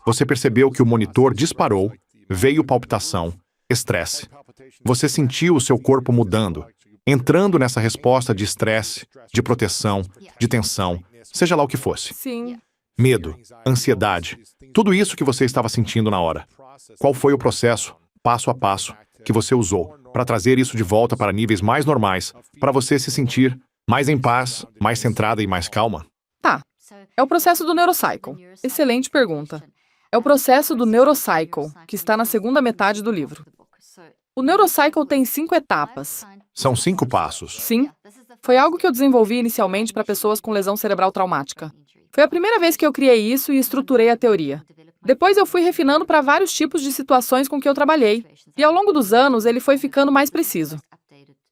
Você percebeu que o monitor disparou, veio palpitação, estresse. Você sentiu o seu corpo mudando, entrando nessa resposta de estresse, de proteção, de tensão, seja lá o que fosse. Sim. Medo, ansiedade, tudo isso que você estava sentindo na hora. Qual foi o processo, passo a passo, que você usou para trazer isso de volta para níveis mais normais, para você se sentir mais em paz, mais centrada e mais calma? Tá. É o processo do Neurocycle. Excelente pergunta. É o processo do Neurocycle, que está na segunda metade do livro. O Neurocycle tem 5 etapas. São 5 passos. Sim. Foi algo que eu desenvolvi inicialmente para pessoas com lesão cerebral traumática. Foi a primeira vez que eu criei isso e estruturei a teoria. Depois eu fui refinando para vários tipos de situações com que eu trabalhei. E ao longo dos anos, ele foi ficando mais preciso.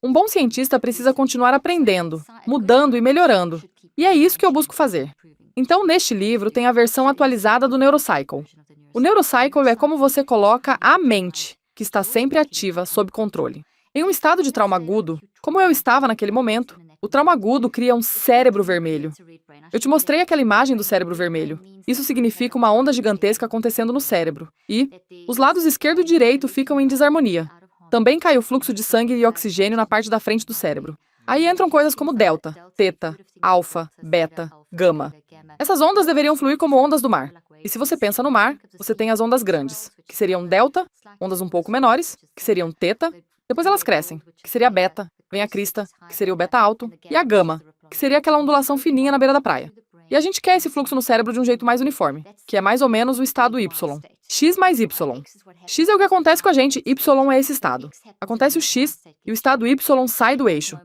Um bom cientista precisa continuar aprendendo, mudando e melhorando. E é isso que eu busco fazer. Então, neste livro, tem a versão atualizada do Neurocycle. O Neurocycle é como você coloca a mente, que está sempre ativa, sob controle. Em um estado de trauma agudo, como eu estava naquele momento, o trauma agudo cria um cérebro vermelho. Eu te mostrei aquela imagem do cérebro vermelho. Isso significa uma onda gigantesca acontecendo no cérebro. E os lados esquerdo e direito ficam em desarmonia. Também cai o fluxo de sangue e oxigênio na parte da frente do cérebro. Aí entram coisas como delta, teta, alfa, beta, gama. Essas ondas deveriam fluir como ondas do mar. E se você pensa no mar, você tem as ondas grandes, que seriam delta, ondas um pouco menores, que seriam teta, depois elas crescem, que seria beta, vem a crista, que seria o beta alto, e a gama, que seria aquela ondulação fininha na beira da praia. E a gente quer esse fluxo no cérebro de um jeito mais uniforme, que é mais ou menos o estado Y. X mais Y. X é o que acontece com a gente, Y é esse estado. Acontece o X e o estado Y sai do eixo.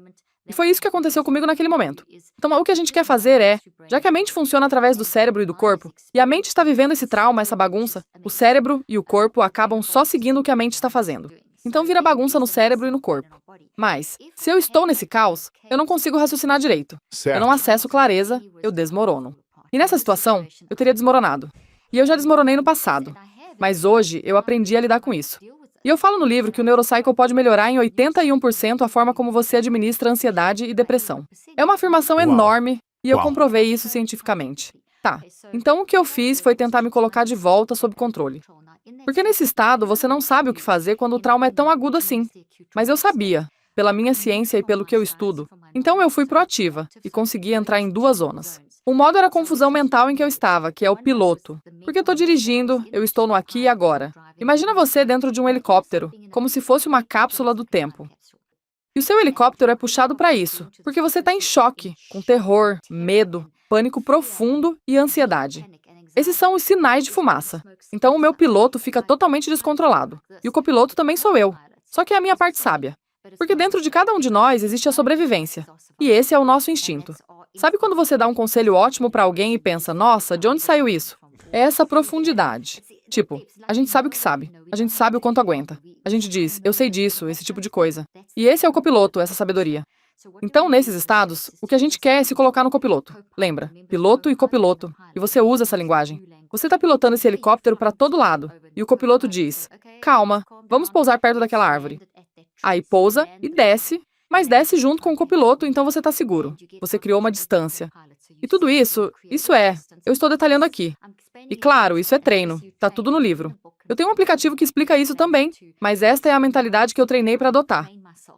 E foi isso que aconteceu comigo naquele momento. Então, o que a gente quer fazer é, já que a mente funciona através do cérebro e do corpo, e a mente está vivendo esse trauma, essa bagunça, o cérebro e o corpo acabam só seguindo o que a mente está fazendo. Então vira bagunça no cérebro e no corpo. Mas, se eu estou nesse caos, eu não consigo raciocinar direito. Eu não acesso clareza, eu desmorono. E nessa situação, eu teria desmoronado. E eu já desmoronei no passado. Mas hoje, eu aprendi a lidar com isso. E eu falo no livro que o Neurocycle pode melhorar em 81% a forma como você administra ansiedade e depressão. É uma afirmação enorme e eu comprovei isso cientificamente. Tá, então o que eu fiz foi tentar me colocar de volta sob controle. Porque nesse estado, você não sabe o que fazer quando o trauma é tão agudo assim. Mas eu sabia, pela minha ciência e pelo que eu estudo. Então eu fui proativa e consegui entrar em 2 zonas. Um modo era a confusão mental em que eu estava, que é o piloto. Porque eu estou dirigindo, eu estou no aqui e agora. Imagina você dentro de um helicóptero, como se fosse uma cápsula do tempo. E o seu helicóptero é puxado para isso, porque você está em choque, com terror, medo, pânico profundo e ansiedade. Esses são os sinais de fumaça. Então o meu piloto fica totalmente descontrolado. E o copiloto também sou eu. Só que é a minha parte sábia. Porque dentro de cada um de nós existe a sobrevivência. E esse é o nosso instinto. Sabe quando você dá um conselho ótimo para alguém e pensa, nossa, de onde saiu isso? É essa profundidade. Tipo, a gente sabe o que sabe. A gente sabe o quanto aguenta. A gente diz, eu sei disso, esse tipo de coisa. E esse é o copiloto, essa sabedoria. Então, nesses estados, o que a gente quer é se colocar no copiloto. Lembra? Piloto e copiloto. E você usa essa linguagem. Você está pilotando esse helicóptero para todo lado. E o copiloto diz, calma, vamos pousar perto daquela árvore. Aí pousa e desce, mas desce junto com o copiloto, então você está seguro. Você criou uma distância. E tudo isso eu estou detalhando aqui. E claro, isso é treino, tá tudo no livro. Eu tenho um aplicativo que explica isso também, mas esta é a mentalidade que eu treinei para adotar.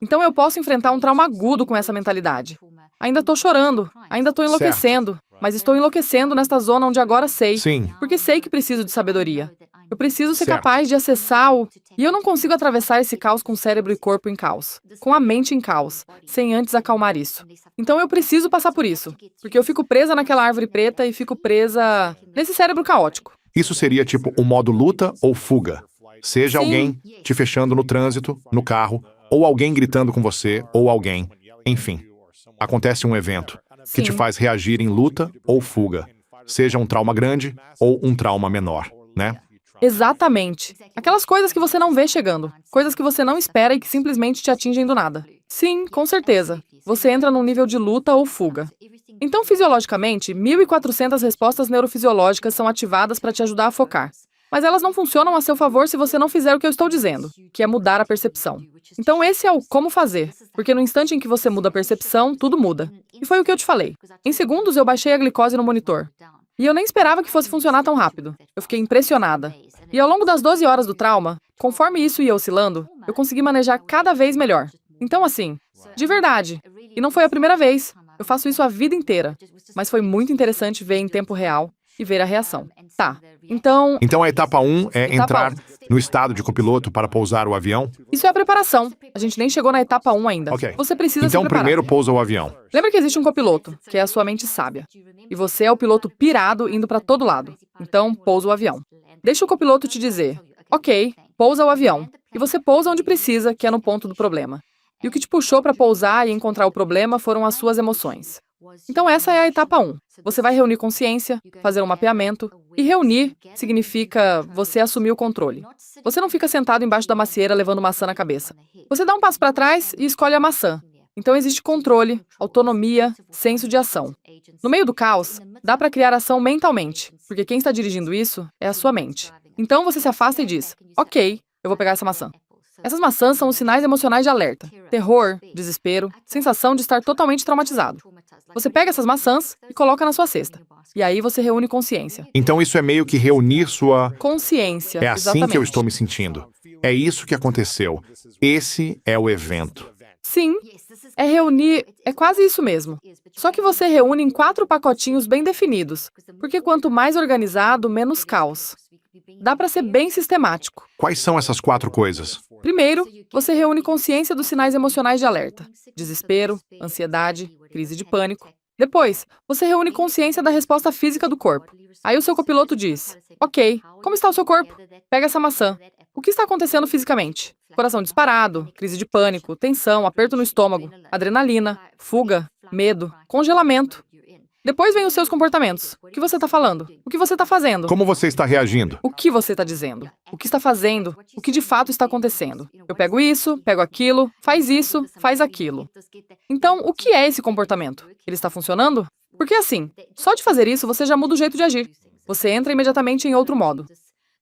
Então eu posso enfrentar um trauma agudo com essa mentalidade. Ainda estou chorando, ainda estou enlouquecendo, mas estou enlouquecendo nesta zona onde agora sei, porque sei que preciso de sabedoria. Eu preciso ser capaz de acessar o... E eu não consigo atravessar esse caos com cérebro e corpo em caos, com a mente em caos, sem antes acalmar isso. Então eu preciso passar por isso, porque eu fico presa naquela árvore preta e fico presa nesse cérebro caótico. Isso seria tipo o modo luta ou fuga. Seja alguém te fechando no trânsito, no carro, ou alguém gritando com você, ou alguém. Enfim, acontece um evento que te faz reagir em luta ou fuga. Seja um trauma grande ou um trauma menor, né? Exatamente. Aquelas coisas que você não vê chegando. Coisas que você não espera e que simplesmente te atingem do nada. Sim, com certeza. Você entra num nível de luta ou fuga. Então, fisiologicamente, 1.400 respostas neurofisiológicas são ativadas para te ajudar a focar. Mas elas não funcionam a seu favor se você não fizer o que eu estou dizendo, que é mudar a percepção. Então esse é o como fazer, porque no instante em que você muda a percepção, tudo muda. E foi o que eu te falei. Em segundos eu baixei a glicose no monitor. E eu nem esperava que fosse funcionar tão rápido. Eu fiquei impressionada. E ao longo das 12 horas do trauma, conforme isso ia oscilando, eu consegui manejar cada vez melhor. Então, assim, de verdade. E não foi a primeira vez. Eu faço isso a vida inteira. Mas foi muito interessante ver em tempo real e ver a reação. Tá, então... Então a etapa 1 é Etapa entrar 1. no estado de copiloto para pousar o avião? Isso é a preparação. A gente nem chegou na etapa 1 ainda. Ok. Você precisa se Então preparar. primeiro pousa o avião. Lembra que existe um copiloto, que é a sua mente sábia. E você é o piloto pirado indo para todo lado. Então, pousa o avião. Deixa o copiloto te dizer, ok, pousa o avião. E você pousa onde precisa, que é no ponto do problema. E o que te puxou para pousar e encontrar o problema foram as suas emoções. Então essa é a etapa 1. Você vai reunir consciência, fazer um mapeamento. E reunir significa você assumir o controle. Você não fica sentado embaixo da macieira levando maçã na cabeça. Você dá um passo para trás e escolhe a maçã. Então existe controle, autonomia, senso de ação. No meio do caos, dá para criar ação mentalmente, porque quem está dirigindo isso é a sua mente. Então você se afasta e diz, ok, eu vou pegar essa maçã. Essas maçãs são os sinais emocionais de alerta. Terror, desespero, sensação de estar totalmente traumatizado. Você pega essas maçãs e coloca na sua cesta. E aí você reúne consciência. Então isso é meio que reunir sua... Consciência, É assim exatamente. que eu estou me sentindo. É isso que aconteceu. Esse é o evento. Sim, é reunir, é quase isso mesmo. Só que você reúne em 4 pacotinhos bem definidos, porque quanto mais organizado, menos caos. Dá para ser bem sistemático. Quais são essas 4 coisas? Primeiro, você reúne consciência dos sinais emocionais de alerta. Desespero, ansiedade, crise de pânico. Depois, você reúne consciência da resposta física do corpo. Aí o seu copiloto diz, ok, como está o seu corpo? Pega essa maçã. O que está acontecendo fisicamente? Coração disparado, crise de pânico, tensão, aperto no estômago, adrenalina, fuga, medo, congelamento. Depois vem os seus comportamentos. O que você está falando? O que você está fazendo? Como você está reagindo? O que você está dizendo? O que está fazendo? O que de fato está acontecendo? Eu pego isso, pego aquilo, faz isso, faz aquilo. Então, o que é esse comportamento? Ele está funcionando? Porque assim, só de fazer isso você já muda o jeito de agir. Você entra imediatamente em outro modo.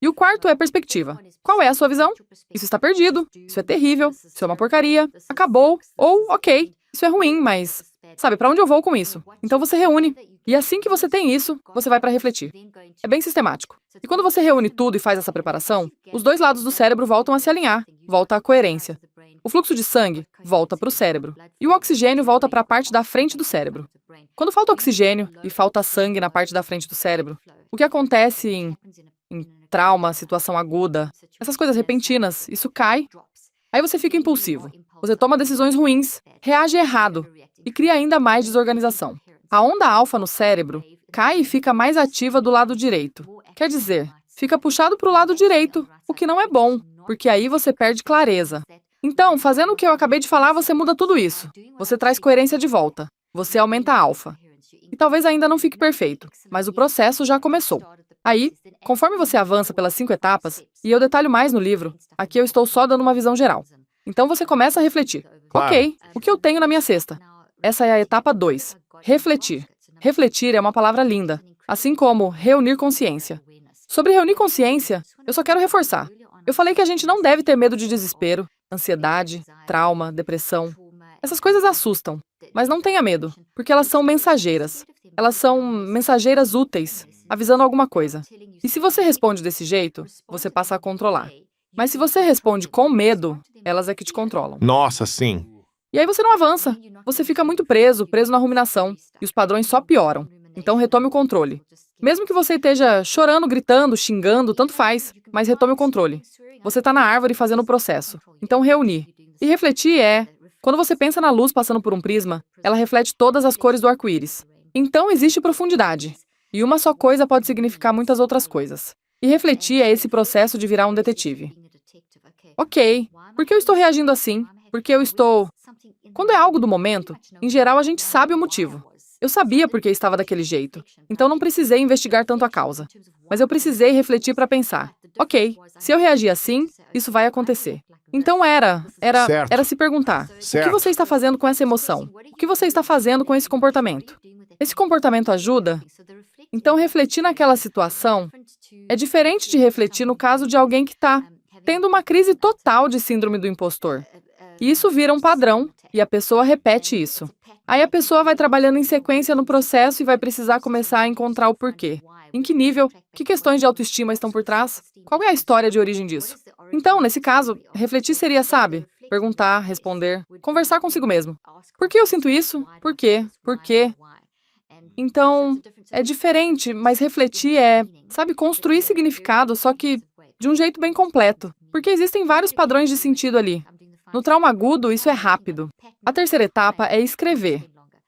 E o quarto é perspectiva. Qual é a sua visão? Isso está perdido, isso é terrível, isso é uma porcaria, acabou, ou ok, isso é ruim, mas... Sabe, para onde eu vou com isso? Então você reúne. E assim que você tem isso, você vai para refletir. É bem sistemático. E quando você reúne tudo e faz essa preparação, os 2 lados do cérebro voltam a se alinhar, volta à coerência. O fluxo de sangue volta para o cérebro. E o oxigênio volta para a parte da frente do cérebro. Quando falta oxigênio e falta sangue na parte da frente do cérebro, o que acontece em trauma, situação aguda, essas coisas repentinas, isso cai. Aí você fica impulsivo. Você toma decisões ruins, reage errado e cria ainda mais desorganização. A onda alfa no cérebro cai e fica mais ativa do lado direito. Quer dizer, fica puxado para o lado direito, o que não é bom, porque aí você perde clareza. Então, fazendo o que eu acabei de falar, você muda tudo isso. Você traz coerência de volta. Você aumenta a alfa. E talvez ainda não fique perfeito, mas o processo já começou. Aí, conforme você avança pelas 5 etapas, e eu detalho mais no livro, aqui eu estou só dando uma visão geral. Então você começa a refletir. Claro. Ok, o que eu tenho na minha cesta? Essa é a etapa 2. Refletir. Refletir é uma palavra linda, assim como reunir consciência. Sobre reunir consciência, eu só quero reforçar. Eu falei que a gente não deve ter medo de desespero, ansiedade, trauma, depressão. Essas coisas assustam, mas não tenha medo, porque elas são mensageiras. Elas são mensageiras úteis, avisando alguma coisa. E se você responde desse jeito, você passa a controlar. Mas se você responde com medo, elas é que te controlam. Nossa, sim. E aí você não avança. Você fica muito preso na ruminação. E os padrões só pioram. Então retome o controle. Mesmo que você esteja chorando, gritando, xingando, tanto faz, mas retome o controle. Você está na árvore fazendo o processo. Então reunir. E refletir é... Quando você pensa na luz passando por um prisma, ela reflete todas as cores do arco-íris. Então existe profundidade. E uma só coisa pode significar muitas outras coisas. E refletir é esse processo de virar um detetive. Ok, por que eu estou reagindo assim? Porque eu estou... Quando é algo do momento, em geral a gente sabe o motivo. Eu sabia por que estava daquele jeito, então não precisei investigar tanto a causa. Mas eu precisei refletir para pensar, ok, se eu reagir assim, isso vai acontecer. Então era se perguntar, o que Certo. você está fazendo com essa emoção? O que você está fazendo com esse comportamento? Esse comportamento ajuda? Então refletir naquela situação é diferente de refletir no caso de alguém que está tendo uma crise total de síndrome do impostor. E isso vira um padrão, e a pessoa repete isso. Aí a pessoa vai trabalhando em sequência no processo e vai precisar começar a encontrar o porquê. Em que nível? Que questões de autoestima estão por trás? Qual é a história de origem disso? Então, nesse caso, refletir seria, sabe? Perguntar, responder, conversar consigo mesmo. Por que eu sinto isso? Por quê? Por quê? Então, é diferente, mas refletir é, sabe, construir significado, só que de um jeito bem completo. Porque existem vários padrões de sentido ali. No trauma agudo, isso é rápido. A terceira etapa é escrever.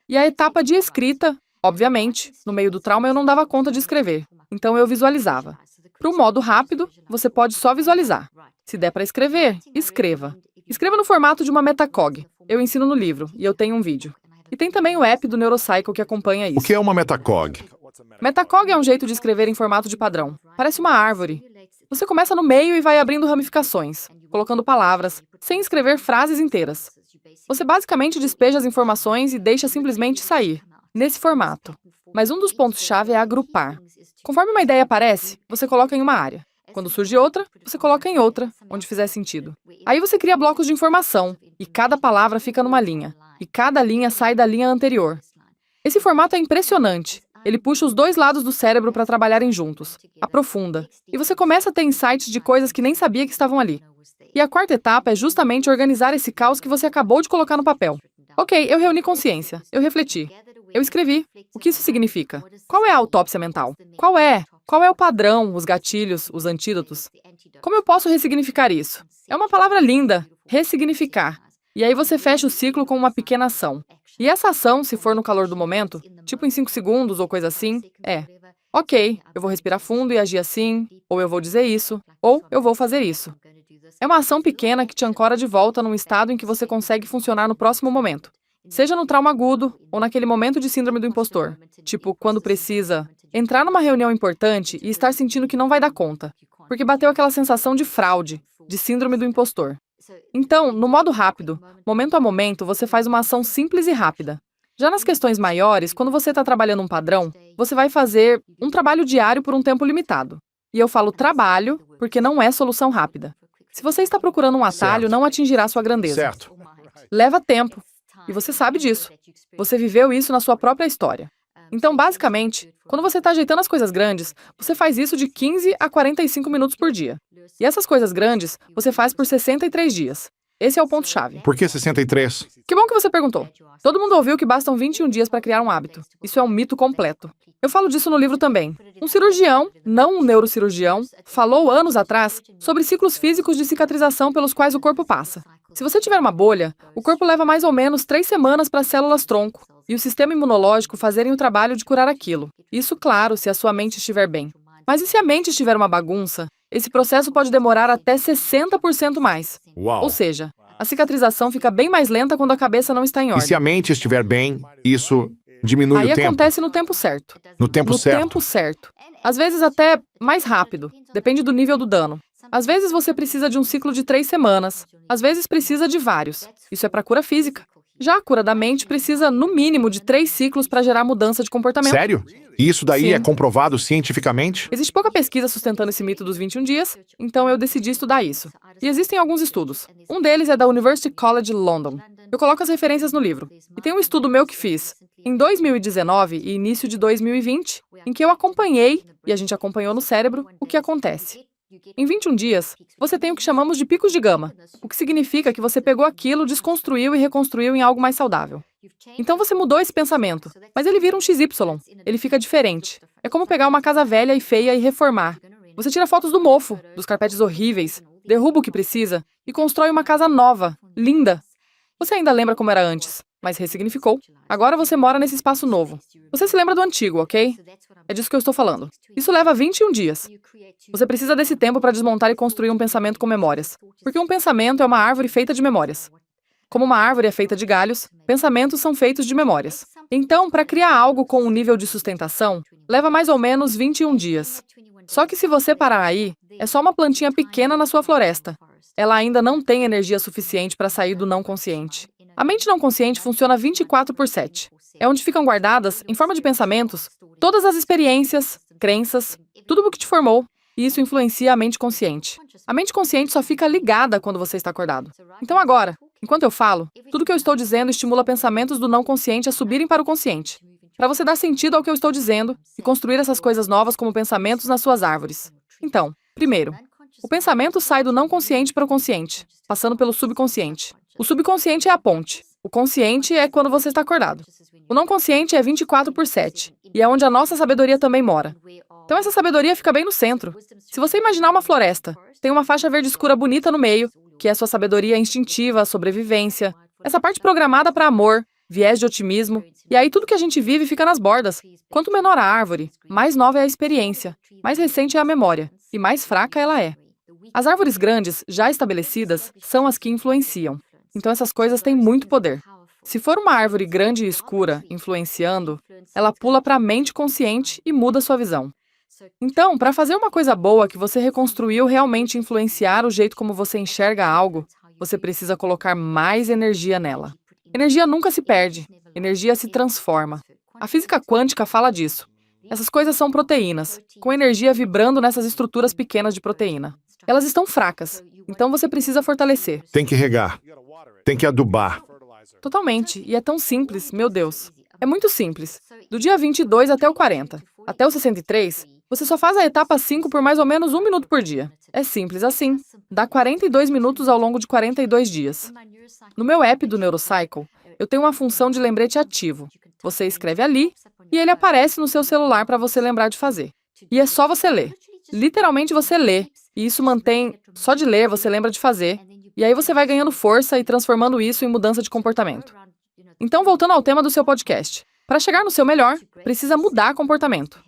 E a etapa de escrita, obviamente, no meio do trauma eu não dava conta de escrever. Então eu visualizava. Para o modo rápido, você pode só visualizar. Se der para escrever, escreva. Escreva no formato de uma metacog. Eu ensino no livro e eu tenho um vídeo. E tem também o app do Neurocycle que acompanha isso. O que é uma metacog? Metacog é um jeito de escrever em formato de padrão. Parece uma árvore. Você começa no meio e vai abrindo ramificações, colocando palavras, sem escrever frases inteiras. Você basicamente despeja as informações e deixa simplesmente sair, nesse formato. Mas um dos pontos-chave é agrupar. Conforme uma ideia aparece, você coloca em uma área. Quando surge outra, você coloca em outra, onde fizer sentido. Aí você cria blocos de informação, e cada palavra fica numa linha, e cada linha sai da linha anterior. Esse formato é impressionante. Ele puxa os dois lados do cérebro para trabalharem juntos, aprofunda, e você começa a ter insights de coisas que nem sabia que estavam ali. E a quarta etapa é justamente organizar esse caos que você acabou de colocar no papel. Ok, eu reuni consciência, eu refleti, eu escrevi. O que isso significa? Qual é a autópsia mental? Qual é o padrão, os gatilhos, os antídotos? Como eu posso ressignificar isso? É uma palavra linda, ressignificar. E aí você fecha o ciclo com uma pequena ação. E essa ação, se for no calor do momento, tipo em 5 segundos ou coisa assim, é: ok, eu vou respirar fundo e agir assim, ou eu vou dizer isso, ou eu vou fazer isso. É uma ação pequena que te ancora de volta num estado em que você consegue funcionar no próximo momento. Seja no trauma agudo ou naquele momento de síndrome do impostor. Tipo, quando precisa entrar numa reunião importante e estar sentindo que não vai dar conta, porque bateu aquela sensação de fraude, de síndrome do impostor. Então, no modo rápido, momento a momento, você faz uma ação simples e rápida. Já nas questões maiores, quando você está trabalhando um padrão, você vai fazer um trabalho diário por um tempo limitado. E eu falo trabalho porque não é solução rápida. Se você está procurando um atalho, Certo. não atingirá sua grandeza. Certo. Leva tempo. E você sabe disso. Você viveu isso na sua própria história. Então, basicamente, quando você está ajeitando as coisas grandes, você faz isso de 15 a 45 minutos por dia. E essas coisas grandes, você faz por 63 dias. Esse é o ponto-chave. Por que 63? Que bom que você perguntou. Todo mundo ouviu que bastam 21 dias para criar um hábito. Isso é um mito completo. Eu falo disso no livro também. Um cirurgião, não um neurocirurgião, falou anos atrás sobre ciclos físicos de cicatrização pelos quais o corpo passa. Se você tiver uma bolha, o corpo leva mais ou menos 3 semanas para as células-tronco e o sistema imunológico fazerem o trabalho de curar aquilo. Isso, claro, se a sua mente estiver bem. Mas e se a mente estiver uma bagunça? Esse processo pode demorar até 60% mais. Uau. Ou seja, a cicatrização fica bem mais lenta quando a cabeça não está em E ordem. se a mente estiver bem, isso diminui Aí o tempo? acontece no tempo certo. No tempo No certo. tempo certo. Às vezes até mais rápido. Depende do nível do dano. Às vezes você precisa de um ciclo de 3 semanas. Às vezes precisa de vários. Isso é para cura física. Já a cura da mente precisa, no mínimo, de 3 ciclos para gerar mudança de comportamento. Sério? E isso daí Sim. é comprovado cientificamente? Existe pouca pesquisa sustentando esse mito dos 21 dias, então eu decidi estudar isso. E existem alguns estudos. Um deles é da University College London. Eu coloco as referências no livro. E tem um estudo meu que fiz em 2019 e início de 2020, em que eu acompanhei, e a gente acompanhou no cérebro, o que acontece. Em 21 dias, você tem o que chamamos de picos de gama, o que significa que você pegou aquilo, desconstruiu e reconstruiu em algo mais saudável. Então você mudou esse pensamento, mas ele vira um XY, ele fica diferente. É como pegar uma casa velha e feia e reformar. Você tira fotos do mofo, dos carpetes horríveis, derruba o que precisa e constrói uma casa nova, linda. Você ainda lembra como era antes, mas ressignificou. Agora você mora nesse espaço novo. Você se lembra do antigo, ok? É disso que eu estou falando. Isso leva 21 dias. Você precisa desse tempo para desmontar e construir um pensamento com memórias. Porque um pensamento é uma árvore feita de memórias. Como uma árvore é feita de galhos, pensamentos são feitos de memórias. Então, para criar algo com um nível de sustentação, leva mais ou menos 21 dias. Só que se você parar aí, é só uma plantinha pequena na sua floresta. Ela ainda não tem energia suficiente para sair do não consciente. A mente não consciente funciona 24/7. É onde ficam guardadas, em forma de pensamentos, todas as experiências, crenças, tudo o que te formou. e isso influencia a mente consciente. A mente consciente só fica ligada quando você está acordado. Então agora, enquanto eu falo, tudo que eu estou dizendo estimula pensamentos do não consciente a subirem para o consciente. Para você dar sentido ao que eu estou dizendo e construir essas coisas novas como pensamentos nas suas árvores. Então, primeiro, o pensamento sai do não consciente para o consciente, passando pelo subconsciente. O subconsciente é a ponte. O consciente é quando você está acordado. O não consciente é 24/7, e é onde a nossa sabedoria também mora. Então essa sabedoria fica bem no centro. Se você imaginar uma floresta, tem uma faixa verde escura bonita no meio, que é a sua sabedoria instintiva, sobrevivência, essa parte programada para amor, viés de otimismo, e aí tudo que a gente vive fica nas bordas. Quanto menor a árvore, mais nova é a experiência, mais recente é a memória, e mais fraca ela é. As árvores grandes, já estabelecidas, são as que influenciam. Então essas coisas têm muito poder. Se for uma árvore grande e escura, influenciando, ela pula para a mente consciente e muda sua visão. Então, para fazer uma coisa boa que você reconstruiu realmente influenciar o jeito como você enxerga algo, você precisa colocar mais energia nela. Energia nunca se perde, energia se transforma. A física quântica fala disso. Essas coisas são proteínas, com energia vibrando nessas estruturas pequenas de proteína. Elas estão fracas, então você precisa fortalecer. Tem que regar. Tem que adubar. Totalmente, e é tão simples, meu Deus. É muito simples. Do dia 22 até o 40, até o 63, você só faz a etapa 5 por mais ou menos 1 minuto por dia. É simples assim. Dá 42 minutos ao longo de 42 dias. No meu app do Neurocycle, eu tenho uma função de lembrete ativo. Você escreve ali e ele aparece no seu celular para você lembrar de fazer. E é só você ler. Literalmente você lê. E isso mantém... Só de ler, você lembra de fazer. E aí você vai ganhando força e transformando isso em mudança de comportamento. Então, voltando ao tema do seu podcast. Para chegar no seu melhor, precisa mudar comportamento.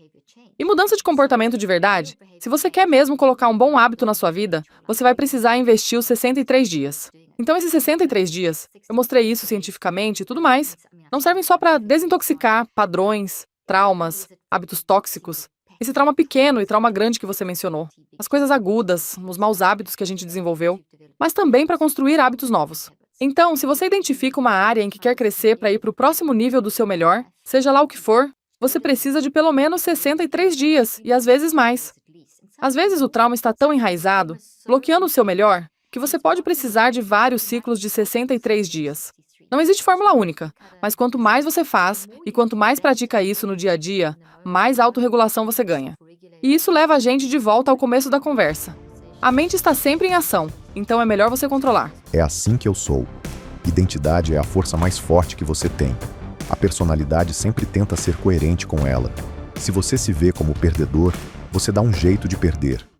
E mudança de comportamento de verdade, se você quer mesmo colocar um bom hábito na sua vida, você vai precisar investir os 63 dias. Então, esses 63 dias, eu mostrei isso cientificamente e tudo mais, não servem só para desintoxicar padrões, traumas, hábitos tóxicos, esse trauma pequeno e trauma grande que você mencionou, as coisas agudas, os maus hábitos que a gente desenvolveu, mas também para construir hábitos novos. Então, se você identifica uma área em que quer crescer para ir para o próximo nível do seu melhor, seja lá o que for, você precisa de pelo menos 63 dias, e às vezes mais. Às vezes o trauma está tão enraizado, bloqueando o seu melhor, que você pode precisar de vários ciclos de 63 dias. Não existe fórmula única, mas quanto mais você faz, e quanto mais pratica isso no dia a dia, mais autorregulação você ganha. E isso leva a gente de volta ao começo da conversa. A mente está sempre em ação, então é melhor você controlar. É assim que eu sou. Identidade é a força mais forte que você tem. A personalidade sempre tenta ser coerente com ela. Se você se vê como perdedor, você dá um jeito de perder.